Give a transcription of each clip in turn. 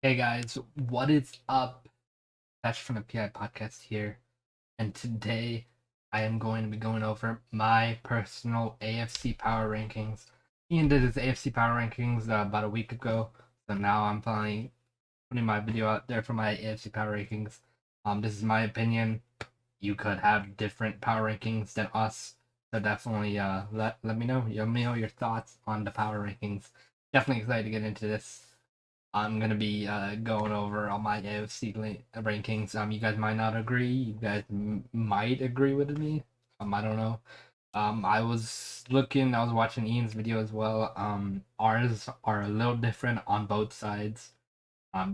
Hey guys, what is up? Pritesh from the PI podcast here, and today I am going to be going over my personal AFC power rankings. Ian did his AFC power rankings about a week ago, so now I'm finally putting my video out there for my AFC power rankings. This is my opinion. You could have different power rankings than us, so definitely let me know. Let me know your thoughts on the power rankings. Definitely excited to get into this. I'm gonna be going over all my AFC rankings. You guys might not agree. You guys might agree with me. I don't know. I was looking. I was watching Ian's video as well. Ours are a little different on both sides.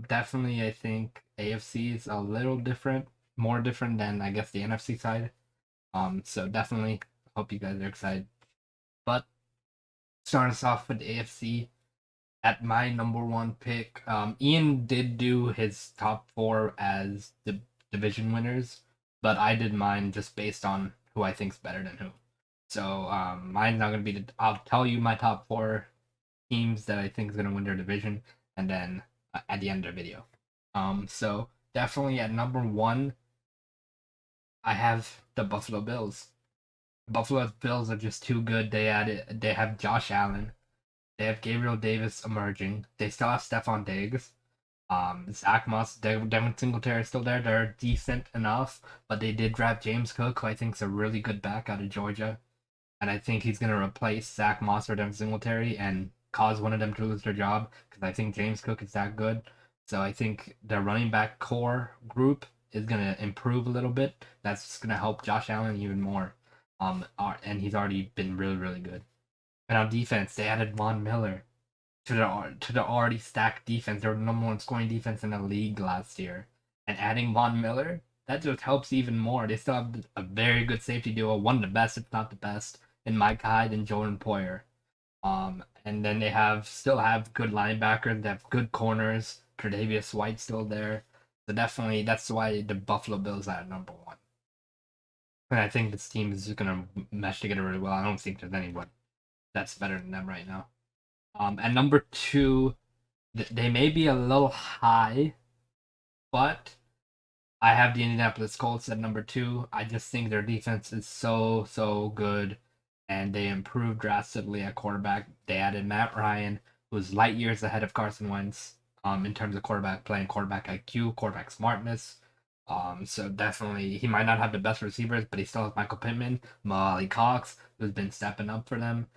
Definitely, I think AFC is a little different, more different than I guess the NFC side. So definitely, hope you guys are excited. But starting us off with AFC at my number one pick, Ian did do his top four as the division winners, but I did mine just based on who I think's better than who. So mine's not gonna be. I'll tell you my top four teams that I think is gonna win their division, and then at the end of the video. So definitely at number one, I have the Buffalo Bills. Buffalo Bills are just too good. They have Josh Allen. They have Gabriel Davis emerging. They still have Stephon Diggs. Zach Moss, Devin Singletary is still there. They're decent enough, but they did draft James Cook, who I think is a really good back out of Georgia. And I think he's going to replace Zach Moss or Devin Singletary and cause one of them to lose their job because I think James Cook is that good. So I think their running back core group is going to improve a little bit. That's going to help Josh Allen even more. And he's already been really, really good. And on defense, they added Von Miller to the already stacked defense. They were the number one scoring defense in the league last year. And adding Von Miller, that just helps even more. They still have a very good safety duo, one of the best, if not the best, in Mike Hyde and Jordan Poyer. And then they still have good linebackers. They have good corners. Tre'Davious White still there. So definitely, that's why the Buffalo Bills are at number one. And I think this team is just gonna mesh together really well. I don't think there's anyone that's better than them right now. And number two, they may be a little high, but I have the Indianapolis Colts at number two. I just think their defense is so good, and they improved drastically at quarterback. They added Matt Ryan, who's light years ahead of Carson Wentz, in terms of quarterback play and quarterback IQ, quarterback smartness. So definitely he might not have the best receivers, but he still has Michael Pittman, Molly Cox, who's been stepping up for them.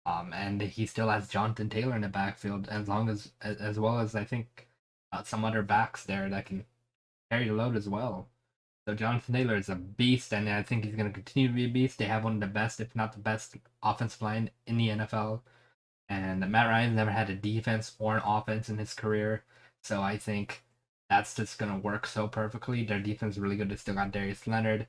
And he still has Jonathan Taylor in the backfield, as well as I think some other backs there that can carry the load as well. So Jonathan Taylor is a beast, and I think he's going to continue to be a beast. They have one of the best, if not the best, offensive line in the NFL. And Matt Ryan's never had a defense or an offense in his career, so I think that's just going to work so perfectly. Their defense is really good. They still got Darius Leonard.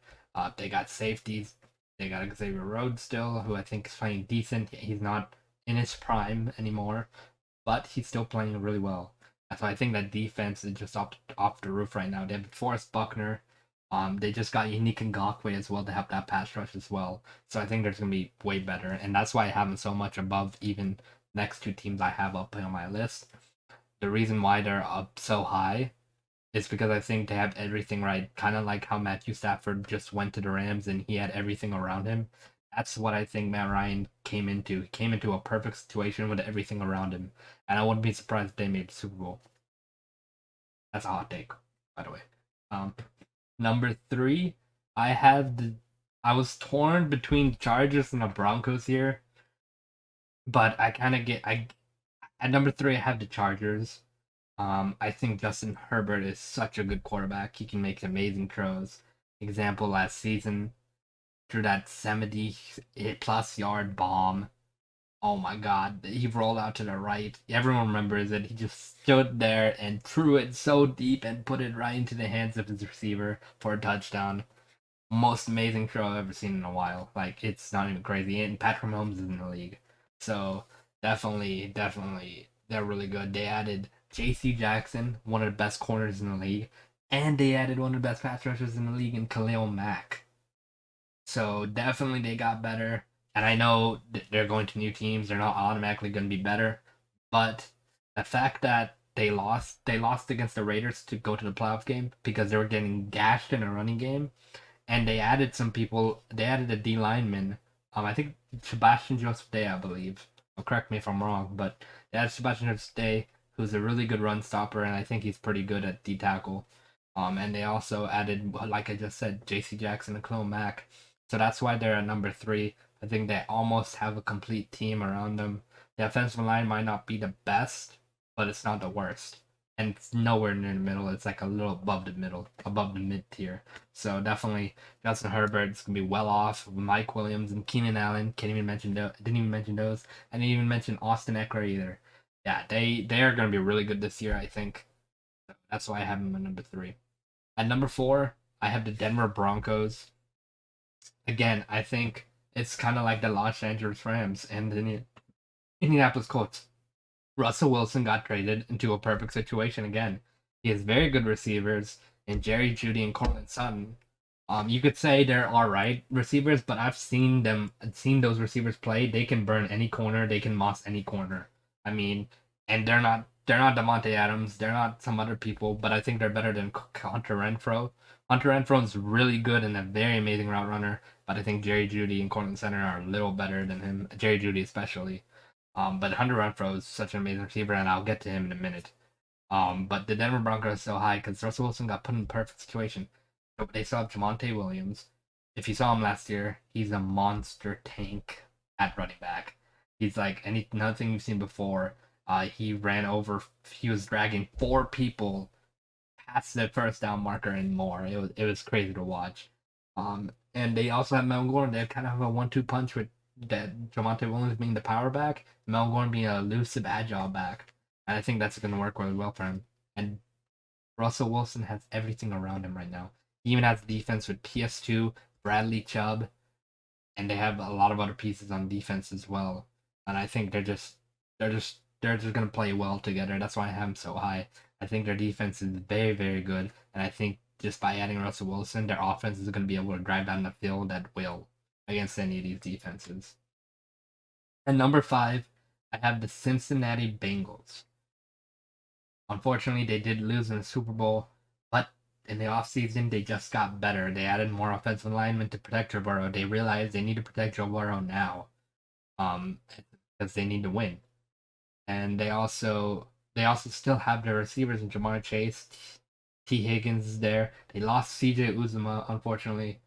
They got safeties. They got Xavier Rhodes still, who I think is playing decent. He's not in his prime anymore, but he's still playing really well. So I think that defense is just off the roof right now. They have Forrest Buckner. They just got Unique Ngakoue as well to have that pass rush as well. So I think there's gonna be way better, and that's why I have them so much above even next two teams I have up on my list. The reason why they're up so high is because I think they have everything right. Kind of like how Matthew Stafford just went to the Rams and he had everything around him. That's what I think Matt Ryan came into. He came into a perfect situation with everything around him. And I wouldn't be surprised if they made the Super Bowl. That's a hot take, by the way. Um, Number three, I was torn between the Chargers and the Broncos here, but I kind of at number three I have the Chargers. I think Justin Herbert is such a good quarterback. He can make amazing throws. Example last season, threw that 70 plus yard bomb. Oh my god, he rolled out to the right. Everyone remembers it. He just stood there and threw it so deep and put it right into the hands of his receiver for a touchdown. Most amazing throw I've ever seen in a while. Like, it's not even crazy. And Patrick Mahomes is in the league. So, definitely, they're really good. They added J.C. Jackson, one of the best corners in the league. And they added one of the best pass rushers in the league in Khalil Mack. So, definitely they got better. And I know they're going to new teams. They're not automatically going to be better. But the fact that they lost. They lost against the Raiders to go to the playoff game because they were getting gashed in a running game, and they added some people. They added a D lineman. I think Sebastian Joseph Day, I believe. Correct me if I'm wrong, but they added Sebastian Joseph Day, who's a really good run stopper, and I think he's pretty good at D tackle. And they also added, like I just said, J.C. Jackson and Khalil Mack. So that's why they're at number 3. I think they almost have a complete team around them. The offensive line might not be the best, but it's not the worst. And it's nowhere near the middle. It's like a little above the middle, above the mid tier. So definitely Justin Herbert's gonna be well off. Mike Williams and Keenan Allen. Didn't even mention those. I didn't even mention Austin Eckler either. Yeah, they are gonna be really good this year, I think. That's why I have them at number 3. At number 4, I have the Denver Broncos. Again, I think it's kind of like the Los Angeles Rams and the Indianapolis Colts. Russell Wilson got traded into a perfect situation again. He has very good receivers in Jerry Jeudy and Courtland Sutton. You could say they're all right receivers, but I've seen those receivers play. They can burn any corner. They can moss any corner. I mean, and they're not Devontae Adams. They're not some other people, but I think they're better than Hunter Renfrow. Hunter Renfrow is really good and a very amazing route runner, but I think Jerry Jeudy and Courtland Sutton are a little better than him. Jerry Jeudy especially. But Hunter Renfrow is such an amazing receiver, and I'll get to him in a minute. But the Denver Broncos are so high because Russell Wilson got put in a perfect situation. But they still have Javonte Williams. If you saw him last year, he's a monster tank at running back. He's like nothing you've seen before. He was dragging 4 people past the first down marker and more. It was crazy to watch. And they also have Melvin Gordon. They kind of have a 1-2 punch with that Javonte Williams being the power back, Melvin Gordon being a elusive, agile back. And I think that's going to work really well for him. And Russell Wilson has everything around him right now. He even has defense with PS2, Bradley Chubb, and they have a lot of other pieces on defense as well. And I think they're just going to play well together. That's why I have them so high. I think their defense is very, very good, and I think just by adding Russell Wilson, their offense is going to be able to drive down the field at will against any of these defenses. And number 5, I have the Cincinnati Bengals. Unfortunately, they did lose in the Super Bowl, but in the offseason, they just got better. They added more offensive linemen to protect Joe Burrow. They realized they need to protect Joe Burrow now, because they need to win. And they also still have their receivers in Jamar Chase. T. Higgins is there. They lost C.J. Uzomah, unfortunately,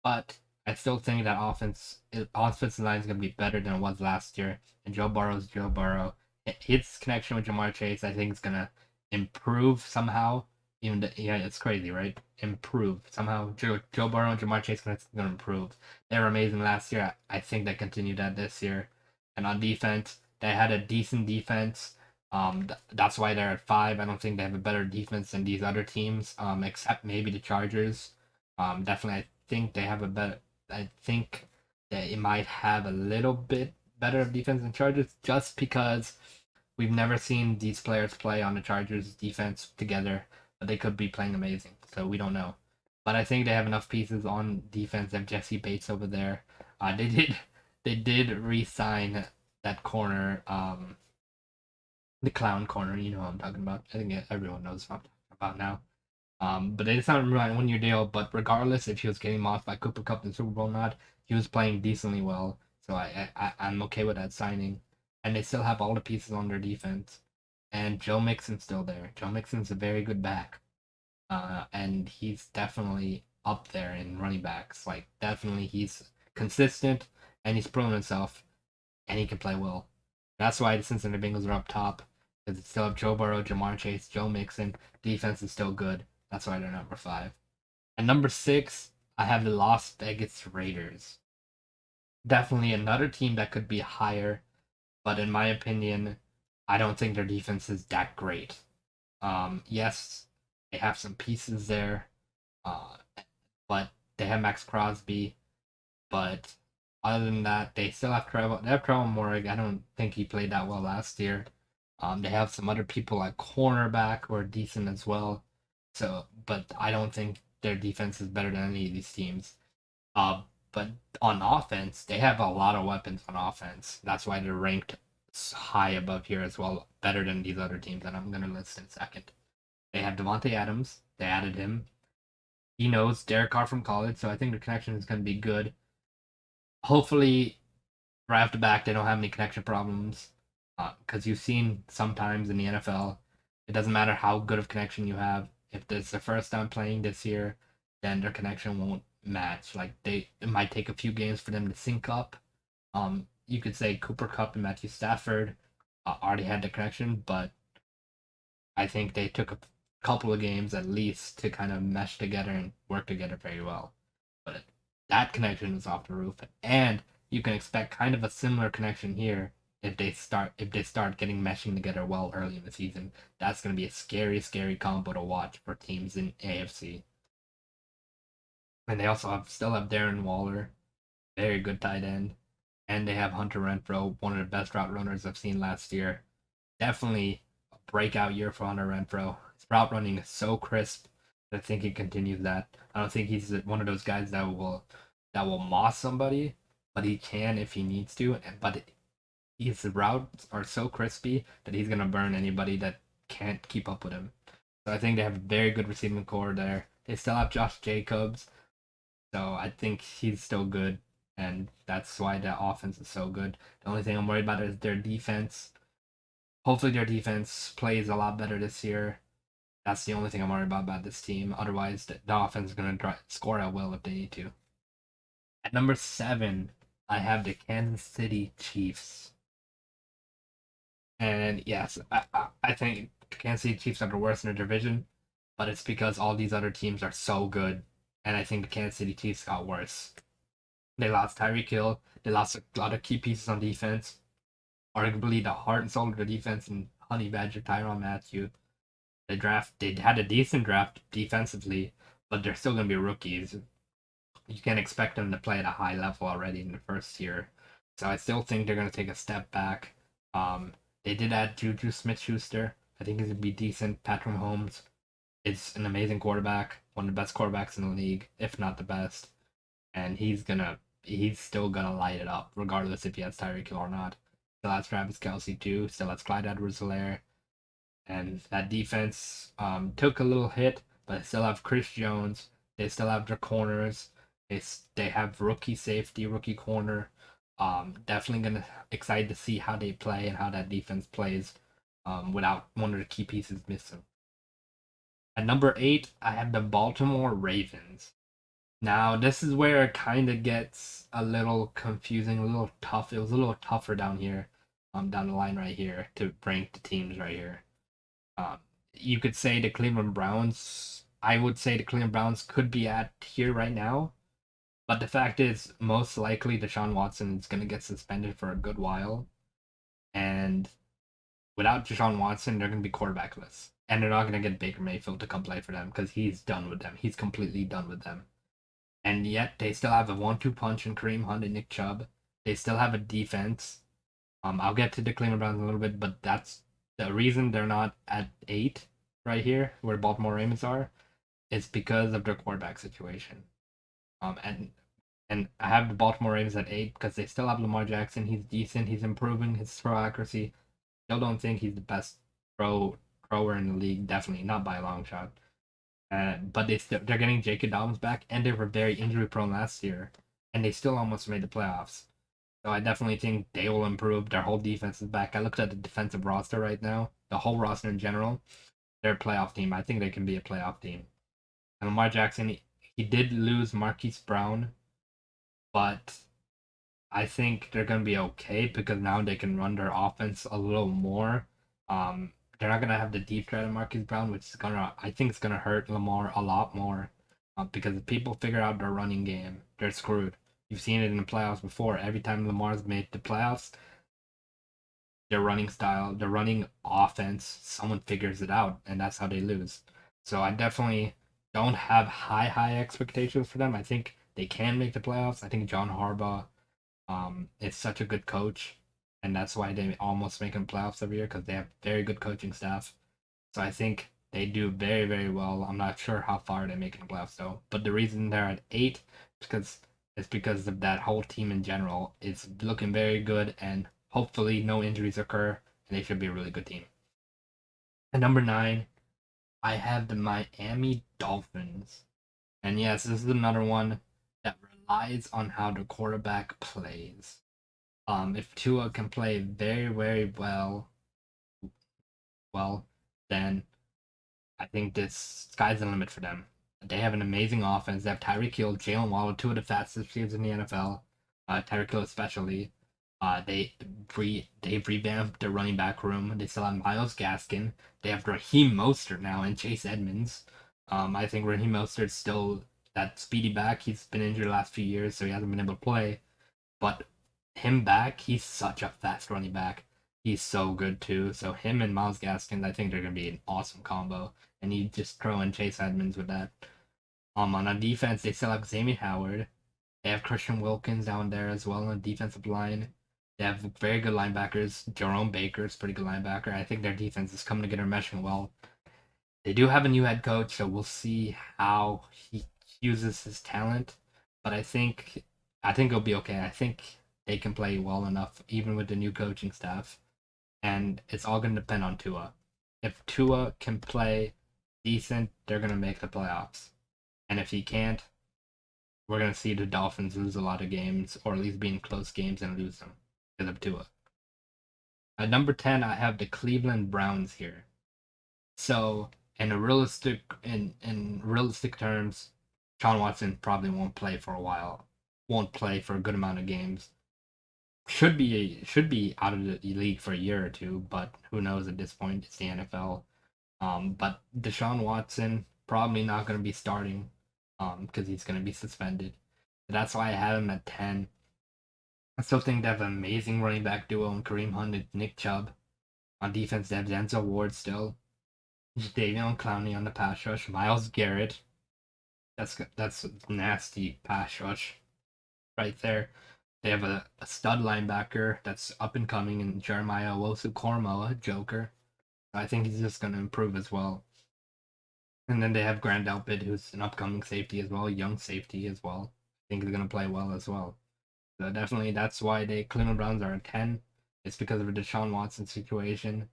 but I still think that offensive line is going to be better than it was last year. And Joe Burrow's Joe Burrow. His connection with Jamar Chase, I think, is going to improve somehow. It's crazy, right? Improve. Somehow Joe Burrow and Jamar Chase are going to improve. They were amazing last year. I think they continue that this year. And on defense, they had a decent defense. That's why they're at 5. I don't think they have a better defense than these other teams, except maybe the Chargers. Definitely, I think they have a better. I think that it might have a little bit better of defense than Chargers, just because we've never seen these players play on the Chargers defense together, but they could be playing amazing, so we don't know. But I think they have enough pieces on defense. They have Jesse Bates over there. They did re-sign that corner, the clown corner. You know what I'm talking about. I think everyone knows what I'm talking about now. But they decided to run a 1-year deal. But regardless if he was getting mossed by Cooper Kupp in the Super Bowl or not, he was playing decently well. So I'm okay with that signing. And they still have all the pieces on their defense. And Joe Mixon's still there. Joe Mixon's a very good back. And he's definitely up there in running backs. Like, definitely he's consistent and he's proven himself. And he can play well. That's why the Cincinnati Bengals are up top. Because it's still have Joe Burrow, Jamar Chase, Joe Mixon. Defense is still good. That's why they're number 5. And number 6, I have the Las Vegas Raiders. Definitely another team that could be higher, but in my opinion, I don't think their defense is that great. Yes, they have some pieces there, but they have Max Crosby. But other than that, they still have Trevor. They have Trevor Morrig. I don't think he played that well last year. They have some other people like cornerback who are decent as well. So, but I don't think their defense is better than any of these teams. But on offense, they have a lot of weapons on offense. That's why they're ranked high above here as well, better than these other teams that I'm gonna list in a second. They have Devontae Adams. They added him. He knows Derek Carr from college, so I think the connection is gonna be good. Hopefully, right off the back, they don't have any connection problems. Because you've seen sometimes in the NFL, it doesn't matter how good of connection you have. If it's the first time playing this year, then their connection won't match. Like it might take a few games for them to sync up. You could say Cooper Kupp and Matthew Stafford already had the connection, but I think they took a couple of games at least to kind of mesh together and work together very well. But that connection is off the roof, and you can expect kind of a similar connection here if they start getting meshing together well early in the season. That's going to be a scary combo to watch for teams in AFC. And they also still have Darren Waller, very good tight end, and they have Hunter Renfrow, one of the best route runners I've seen last year. Definitely a breakout year for Hunter Renfrow. His route running is so crisp. I think he continues that. I don't think he's one of those guys that will moss somebody, but he can if he needs to. But his routes are so crispy that he's gonna burn anybody that can't keep up with him. So I think they have a very good receiving core there. They still have Josh Jacobs, so I think he's still good, and that's why the offense is so good. The only thing I'm worried about is their defense. Hopefully their defense plays a lot better this year. That's the only thing I'm worried about this team. Otherwise, the offense is going to score at will if they need to. At number 7, I have the Kansas City Chiefs. And yes, I think the Kansas City Chiefs are the worst in the division, but it's because all these other teams are so good, and I think the Kansas City Chiefs got worse. They lost Tyreek Hill. They lost a lot of key pieces on defense. Arguably the heart and soul of the defense in Honey Badger, Tyrann Mathieu. They had a decent draft defensively, but they're still going to be rookies. You can't expect them to play at a high level already in the first year. So I still think they're going to take a step back. They did add Juju Smith-Schuster. I think he's going to be decent. Patrick Mahomes is an amazing quarterback, one of the best quarterbacks in the league, if not the best. And he's still going to light it up, regardless if he has Tyreek Hill or not. Still has Travis Kelce too. Still has Clyde Edwards-Helaire. And that defense took a little hit, but they still have Chris Jones. They still have their corners. They have rookie safety, rookie corner. Definitely gonna excited to see how they play and how that defense plays without one of the key pieces missing. At number 8, I have the Baltimore Ravens. Now this is where it kind of gets a little confusing, a little tough. It was a little tougher down here, down the line right here to rank the teams right here. You could say the Cleveland Browns. I would say the Cleveland Browns could be at here right now, but the fact is, most likely Deshaun Watson is going to get suspended for a good while, and without Deshaun Watson, they're going to be quarterbackless, and they're not going to get Baker Mayfield to come play for them because he's done with them. He's completely done with them, and yet they still have a 1-2 punch in Kareem Hunt and Nick Chubb. They still have a defense. I'll get to the Cleveland Browns in a little bit, but that's the reason they're not at 8 right here, where Baltimore Ravens are, is because of their quarterback situation. And I have the Baltimore Ravens at 8 because they still have Lamar Jackson. He's decent. He's improving his throw accuracy. Still don't think he's the best thrower in the league. Definitely not by a long shot. But they're getting J.K. Dobbins back, and they were very injury prone last year, and they still almost made the playoffs. So I definitely think they will improve. Their whole defense is back. I looked at the defensive roster right now, the whole roster in general. They're a playoff team. I think they can be a playoff team. And Lamar Jackson, he did lose Marquise Brown, but I think they're going to be okay because now they can run their offense a little more. They're not going to have the deep threat of Marquise Brown, which is I think it's going to hurt Lamar a lot more because if people figure out their running game, they're screwed. You've seen it in the playoffs before. Every time Lamar's made the playoffs, their running style, their running offense, someone figures it out, and that's how they lose. So I definitely don't have high expectations for them. I think they can make the playoffs. I think John Harbaugh is such a good coach, and that's why they almost make them playoffs every year because they have very good coaching staff. So I think they do very well. I'm not sure how far they make in the playoffs though. But the reason they're at 8 is because of that whole team in general is looking very good, and hopefully no injuries occur, and they should be a really good team. At number 9, I have the Miami Dolphins. And yes, this is another one that relies on how the quarterback plays. If Tua can play very, very well, then I think this sky's the limit for them. They have an amazing offense. They have Tyreek Hill, Jalen Waddle, two of the fastest receivers in the NFL. Tyreek Hill especially. They've revamped their running back room. They still have Myles Gaskin. They have Raheem Mostert now and Chase Edmonds. I think Raheem Mostert's still that speedy back. He's been injured the last few years, so he hasn't been able to play. But him back, he's such a fast running back. He's so good too. So him and Myles Gaskin, I think they're gonna be an awesome combo. And you just throw in Chase Edmonds with that. On a defense, they still have Xavier Howard. They have Christian Wilkins down there as well on the defensive line. They have very good linebackers. Jerome Baker's pretty good linebacker. I think their defense is coming together, meshing well. They do have a new head coach, so we'll see how he uses his talent. But I think it'll be okay. I think they can play well enough, even with the new coaching staff. And it's all going to depend on Tua. If Tua can play decent, they're going to make the playoffs. And if he can't, we're going to see the Dolphins lose a lot of games, or at least be in close games and lose them because of Tua. At number 10, I have the Cleveland Browns here. So, in realistic terms, Sean Watson probably won't play for a while. Won't play for a good amount of games. Should be out of the league for a year or two, but who knows at this point? It's the NFL. But Deshaun Watson probably not going to be starting, because he's going to be suspended. That's why I have him at 10. I still think they have an amazing running back duo in Kareem Hunt and Nick Chubb. On defense, they have Denzel Ward still. Davion Clowney on the pass rush. Myles Garrett. That's a nasty pass rush right there. They have a stud linebacker that's up and coming in Jeremiah Owusu-Koramoah, Joker. I think he's just going to improve as well. And then they have Grant Delpit, who's an upcoming safety as well, young safety as well. I think he's going to play well as well. So definitely that's why the Cleveland Browns are at 10. It's because of the Deshaun Watson situation.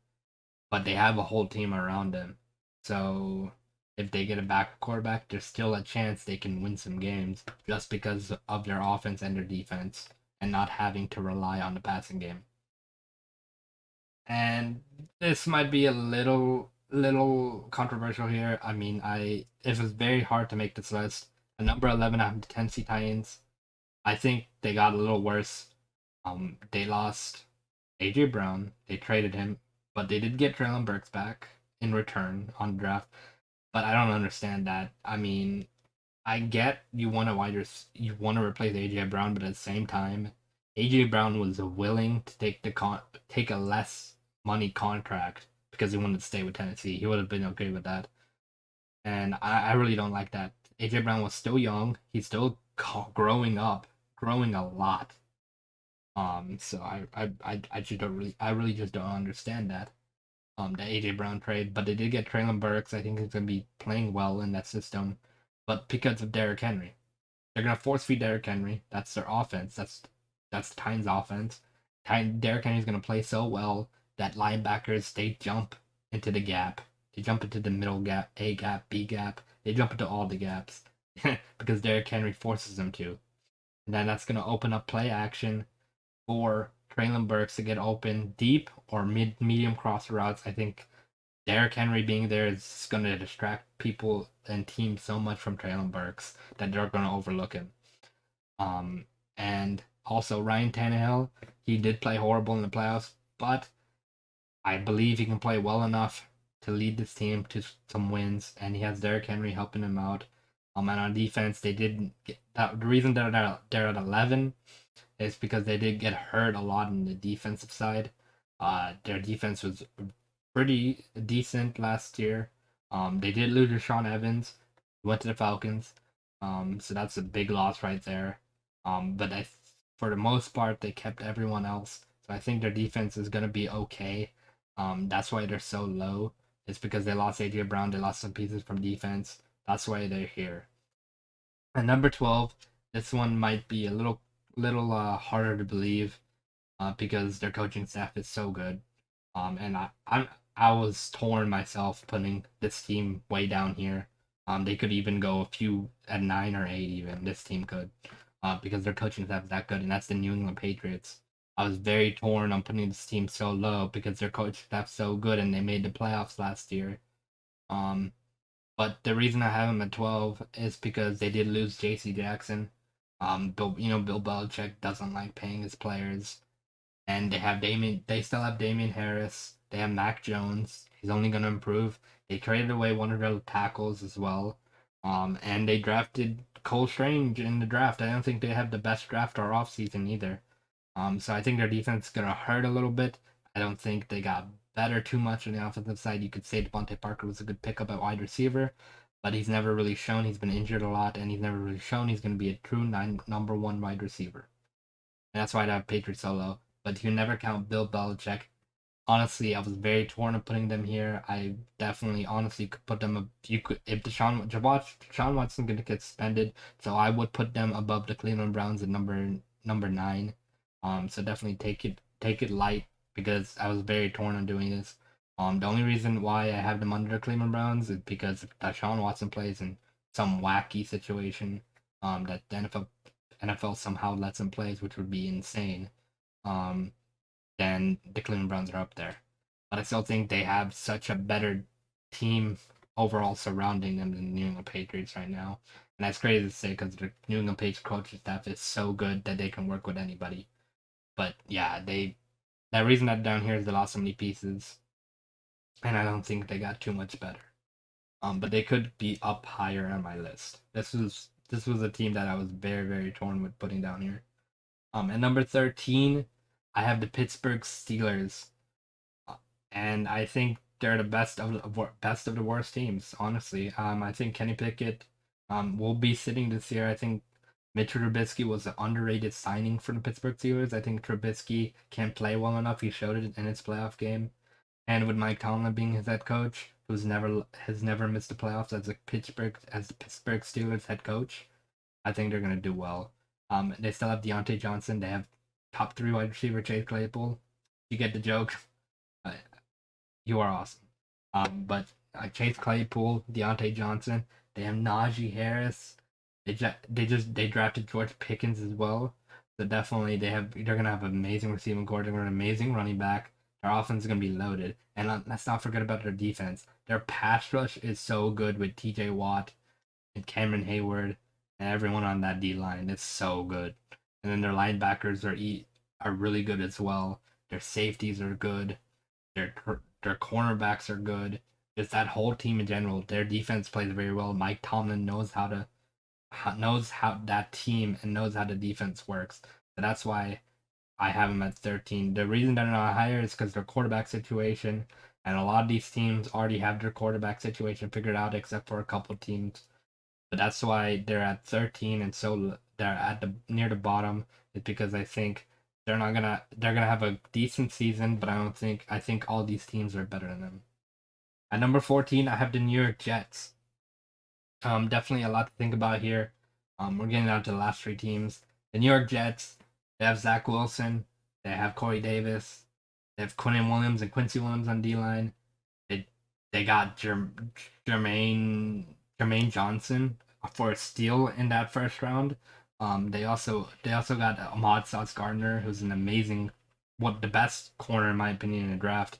But they have a whole team around them. So if they get a back quarterback, there's still a chance they can win some games just because of their offense and their defense and not having to rely on the passing game. And this might be a little controversial here. I mean, it was very hard to make this list. At number 11, I have the Tennessee Titans. I think they got a little worse. They lost AJ Brown. They traded him, but they did get Treylon Burks back in return on the draft. But I don't understand that. I mean, I get you want to replace AJ Brown, but at the same time, AJ Brown was willing to take a less money contract because he wanted to stay with Tennessee. He would have been okay with that. And I really don't like that. AJ Brown was still young. He's still growing a lot. So I really just don't understand that. The AJ Brown trade, but they did get Treylon Burks. I think he's gonna be playing well in that system, but because of Derrick Henry, they're gonna force feed Derrick Henry. That's their offense. That's the Titans' offense. Derrick Henry's gonna play so well that linebackers they jump into the gap. They jump into the middle gap, A gap, B gap. They jump into all the gaps because Derrick Henry forces them to. And then that's gonna open up play action for Treylon Burks to get open deep or medium cross routes. I think Derrick Henry being there is going to distract people and teams so much from Treylon Burks that they're going to overlook him. And also Ryan Tannehill, he did play horrible in the playoffs, but I believe he can play well enough to lead this team to some wins, and he has Derrick Henry helping him out. And on defense, they didn't get that. The reason they're at 11 is because they did get hurt a lot on the defensive side. Their defense was pretty decent last year. They did lose Rashaan Evans, who went to the Falcons. So that's a big loss right there. But for the most part, they kept everyone else. So I think their defense is going to be okay. That's why they're so low. It's because they lost AJ Brown. They lost some pieces from defense. That's why they're here. At number 12, this one might be a little harder to believe. because their coaching staff is so good. And I was torn myself putting this team way down here. They could even go a few at 9 or 8 even. This team could, because their coaching staff is that good, and that's the New England Patriots. I was very torn on putting this team so low because their coaching staff's so good and they made the playoffs last year. Um, but the reason I have them at 12 is because they did lose J.C. Jackson. Bill Belichick doesn't like paying his players, and they have Damien. They still have Damian Harris. They have Mac Jones. He's only going to improve. They traded away one of their tackles as well, and they drafted Cole Strange in the draft. I don't think they have the best draft or offseason either. So I think their defense is going to hurt a little bit. I don't think they got better too much on the offensive side. You could say Devontae Parker was a good pickup at wide receiver, but he's never really shown. He's been injured a lot, and he's never really shown he's going to be a true number one wide receiver. And that's why I have Patriots solo. But you never count Bill Belichick. Honestly, I was very torn of putting them here. I definitely, honestly, could put them. You could if Deshaun Watson going to get suspended, so I would put them above the Cleveland Browns at number 9. So definitely take it light because I was very torn on doing this. The only reason why I have them under the Cleveland Browns is because if Deshaun Watson plays in some wacky situation, that the NFL somehow lets him play, which would be insane. Um, then the Cleveland Browns are up there. But I still think they have such a better team overall surrounding them than the New England Patriots right now. And that's crazy to say because the New England Patriots coaching staff is so good that they can work with anybody. But yeah, that reason that down here is they lost so many pieces, and I don't think they got too much better. But they could be up higher on my list. This was a team that I was very, very torn with putting down here. At number 13, I have the Pittsburgh Steelers, and I think they're the best of the worst teams. Honestly, I think Kenny Pickett, will be sitting this year. I think Mitch Trubisky was an underrated signing for the Pittsburgh Steelers. I think Trubisky can play well enough. He showed it in his playoff game, and with Mike Tomlin being his head coach, who's never missed the playoffs as the Pittsburgh Steelers head coach, I think they're gonna do well. They still have Deontay Johnson. They have top 3 wide receiver Chase Claypool. You get the joke. Uh, you are awesome. But Chase Claypool, Deontay Johnson. They have Najee Harris. They drafted George Pickens as well. So definitely they're gonna have an amazing receiving core. They're gonna have an amazing running back. Their offense is gonna be loaded. And let's not forget about their defense. Their pass rush is so good with T.J. Watt and Cameron Hayward and everyone on that D line. It's so good. And then their linebackers are really good as well. Their safeties are good. Their cornerbacks are good. Just that whole team in general. Their defense plays very well. Mike Tomlin knows how that team and knows how the defense works. So that's why I have them at 13. The reason they're not higher is because their quarterback situation, and a lot of these teams already have their quarterback situation figured out, except for a couple teams. But that's why they're at 13, and so they're at the near the bottom. Is because I think they're gonna have a decent season, but I think all these teams are better than them. At number 14, I have the New York Jets. Definitely a lot to think about here. We're getting down to the last 3 teams. The New York Jets, they have Zach Wilson, they have Corey Davis, they have Quinnen Williams and Quincy Williams on D line. They got Jermaine Johnson for a steal in that first round. They also got Ahmad Sauce Gardner, who's an amazing, the best corner in my opinion in the draft.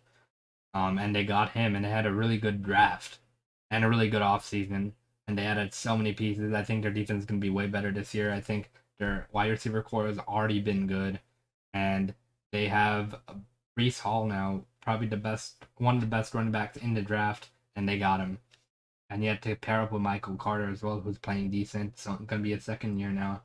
And they got him, and they had a really good draft and a really good offseason. And they added so many pieces. I think their defense is going to be way better this year. I think their wide receiver core has already been good, and they have Breece Hall now, probably one of the best running backs in the draft, and they got him. And you have to pair up with Michael Carter as well, who's playing decent. So it's going to be a second year now.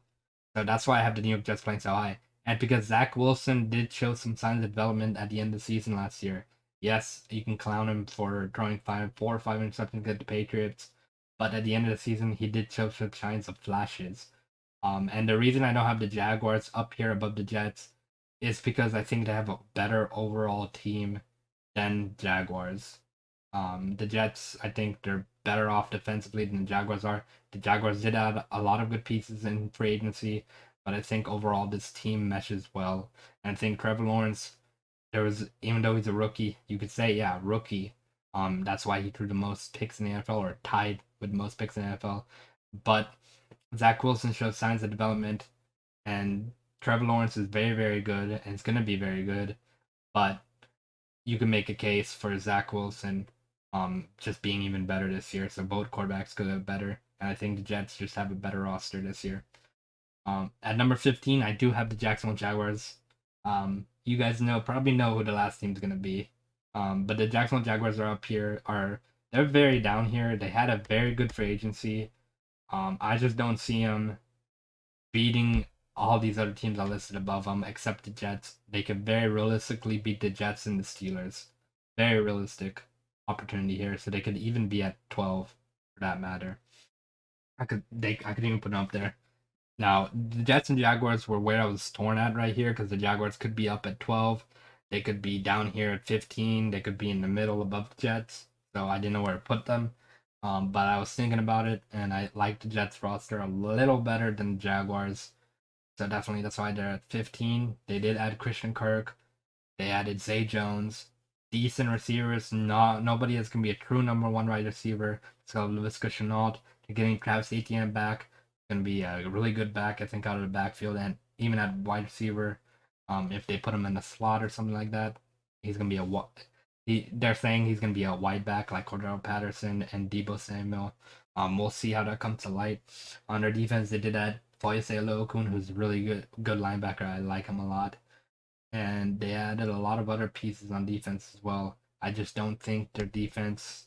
So that's why I have the New York Jets playing so high. And because Zach Wilson did show some signs of development at the end of the season last year. Yes, you can clown him for throwing 4 or 5 interceptions against the Patriots, but at the end of the season, he did show some signs of flashes. And the reason I don't have the Jaguars up here above the Jets is because I think they have a better overall team than Jaguars. The Jets, I think they're better off defensively than the Jaguars are. The Jaguars did add a lot of good pieces in free agency, but I think overall this team meshes well. And I think Trevor Lawrence, even though he's a rookie, you could say, yeah, rookie. That's why he threw the most picks in the NFL, or tied with most picks in the NFL. But Zach Wilson showed signs of development, and Trevor Lawrence is very, very good, and it's going to be very good. But you can make a case for Zach Wilson just being even better this year. So both quarterbacks could have better. And I think the Jets just have a better roster this year. At number 15, I do have the Jacksonville Jaguars. You guys probably know who the last team's going to be. But the Jacksonville Jaguars are up here. They're very down here. They had a very good free agency. I just don't see them beating all these other teams I listed above them, except the Jets. They could very realistically beat the Jets and the Steelers. Very realistic opportunity here. So they could even be at 12, for that matter. I could even put them up there. Now, the Jets and Jaguars were where I was torn at right here, because the Jaguars could be up at 12. They could be down here at 15. They could be in the middle above the Jets. So I didn't know where to put them. But I was thinking about it, and I like the Jets roster a little better than the Jaguars. So definitely that's why they're at 15. They did add Christian Kirk. They added Zay Jones. Decent receivers. Nobody is going to be a true number one wide receiver. So Laviska Shenault. They're getting Travis Etienne back. Going to be a really good back, I think, out of the backfield, and even at wide receiver. If they put him in the slot or something like that, he's going to be they're saying he's going to be a wide back like Cordero Patterson and Deebo Samuel. We'll see how that comes to light. On their defense, they did add Foyesé Oluokun, who's a really good linebacker. I like him a lot. And they added a lot of other pieces on defense as well. I just don't think their defense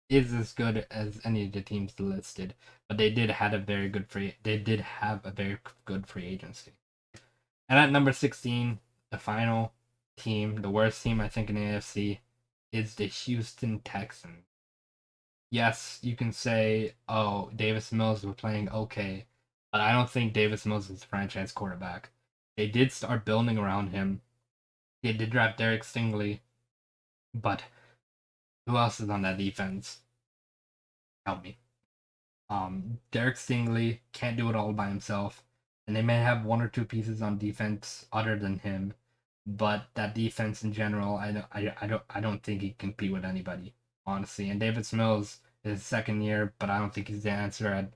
is as good as any of the teams listed. But they did have a very good free agency. And at number 16, the final team, the worst team I think in the AFC, is the Houston Texans. Yes, you can say, oh, Davis Mills was playing okay, but I don't think Davis Mills is a franchise quarterback. They did start building around him. They did draft Derek Stingley, but who else is on that defense? Help me. Derek Stingley can't do it all by himself, and they may have one or two pieces on defense other than him, but that defense in general, I don't think he can compete with anybody, honestly. And Davis Mills is his second year, but I don't think he's the answer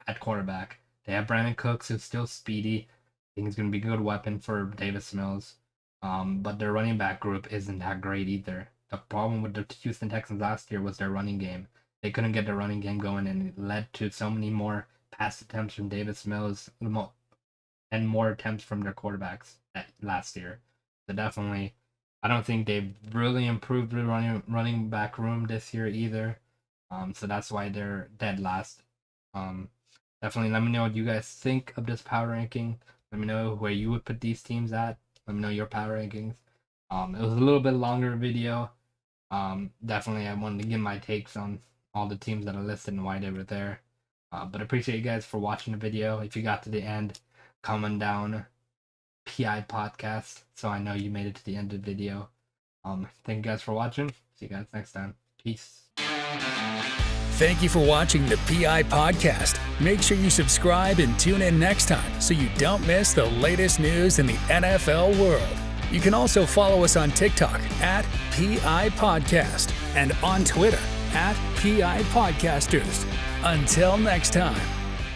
at quarterback. They have Brandon Cooks, who's still speedy. I think he's going to be a good weapon for Davis Mills. But their running back group isn't that great either. The problem with the Houston Texans last year was their running game. They couldn't get their running game going, and it led to so many more pass attempts from Davis Mills and more attempts from their quarterbacks last year. So definitely, I don't think they've really improved the running back room this year either. So that's why they're dead last. Definitely let me know what you guys think of this power ranking. Let me know where you would put these teams at. Let me know your power rankings. It was a little bit longer video. Definitely I wanted to give my takes on all the teams that I listed and why they were there. But I appreciate you guys for watching the video. If you got to the end, comment down PI podcast so I know you made it to the end of the video. Thank you guys for watching. See you guys next time. Peace. Thank you for watching the PI Podcast. Make sure you subscribe and tune in next time so you don't miss the latest news in the NFL world. You can also follow us on TikTok at PI Podcast and on Twitter at PIPodcasters. Until next time.